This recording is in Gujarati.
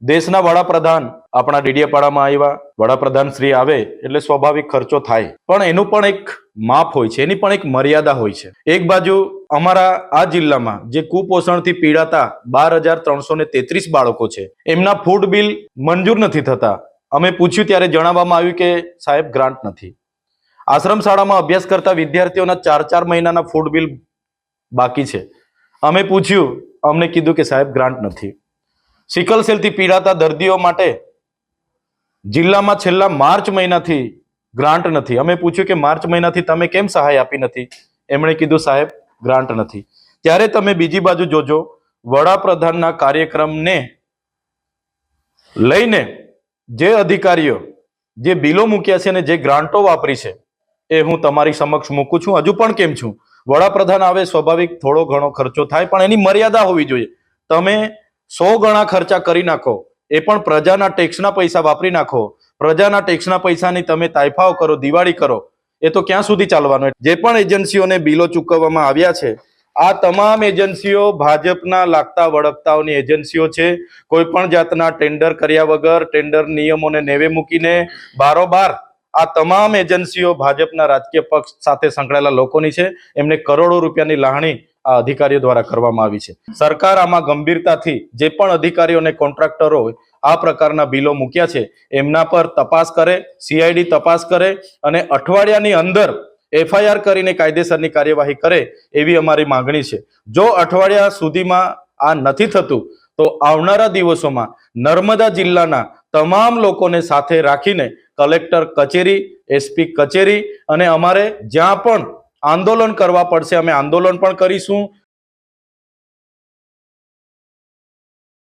દેશના વડાપ્રધાન આપણા ડેડિયાપાડામાં આવ્યા, વડાપ્રધાન શ્રી આવે એટલે સ્વાભાવિક ખર્ચો થાય, પણ એનું પણ એક માપ હોય છે, એની પણ એક મર્યાદા હોય છે. એક બાજુ અમારા આ જિલ્લામાં જે કુપોષણથી પીડાતા 12,333 બાળકો છે, એમના ફૂડ બિલ મંજૂર નથી થતા. અમે પૂછ્યું ત્યારે જણાવવામાં આવ્યું કે સાહેબ ગ્રાન્ટ નથી. આશ્રમ શાળામાં અભ્યાસ કરતા વિદ્યાર્થીઓના 4 મહિનાના ફૂડ બિલ બાકી છે. અમે પૂછ્યું, અમને કીધું કે સાહેબ ગ્રાન્ટ નથી. સિકલ સેલથી પીડાતા દર્દીઓ માટે જિલ્લામાં છેલ્લા માર્ચ મહિનાથી ગ્રાન્ટ નથી. અમે પૂછ્યું કે માર્ચ મહિનાથી તમે કેમ સહાય આપી નથી? એમણે કીધું સાહેબ ગ્રાન્ટ નથી. ત્યારે તમે બીજી બાજુ જોજો, વડાપ્રધાનના કાર્યક્રમને લઈને જે અધિકારીઓ જે બિલો મૂક્યા છે અને જે ગ્રાન્ટો વાપરી છે એ હું તમારી સમક્ષ મૂકું છું. હજુ પણ કેમ છું, વડાપ્રધાન આવે સ્વાભાવિક થોડો ઘણો ખર્ચો થાય, પણ એની મર્યાદા હોવી જોઈએ. તમે 100 ગણા ખર્ચા કરી નાખો, એ પણ પ્રજાના ટેક્સના પૈસા વાપરી નાખો, પ્રજાના ટેક્સના પૈસાની તમે તાઇફાઓ કરો, દિવાળી કરો, એ તો ક્યાં સુધી ચાલવાનું? જે પણ એજન્સીઓને બિલો ચૂકવવામાં આવ્યા છે, આ તમામ એજન્સીઓ ભાજપના લાગતા વળગતાઓની એજન્સીઓ છે. કોઈ પણ જાતના ટેન્ડર કર્યા વગર, ટેન્ડર નિયમોને નેવે મૂકીને બારોબાર આ તમામ એજન્સીઓ ભાજપના રાજકીય પક્ષ સાથે સંકળાયેલા લોકોની છે. એમને કરોડો રૂપિયાની લાહણી આ અધિકારીઓ દ્વારા કરવામાં આવી છે. સરકાર આમાં ગંભીરતાથી જે પણ અધિકારીઓ અને કોન્ટ્રાક્ટરો આ પ્રકારના બિલો મૂક્યા છે એમના પર તપાસ કરે, સીઆઈડી તપાસ કરે અને અઠવાડિયાની અંદર એફઆઈઆર કરીને કાયદેસરની કાર્યવાહી કરે એવી અમારી માંગણી છે. જો અઠવાડિયા સુધીમાં આ નથી થતું તો આવનારા દિવસોમાં નર્મદા જિલ્લાના તમામ લોકોને સાથે રાખીને કલેક્ટર કચેરી, એસપી કચેરી અને અમારે જ્યાં પણ આંદોલન કરવા પડશે અમે આંદોલન પણ કરીશું.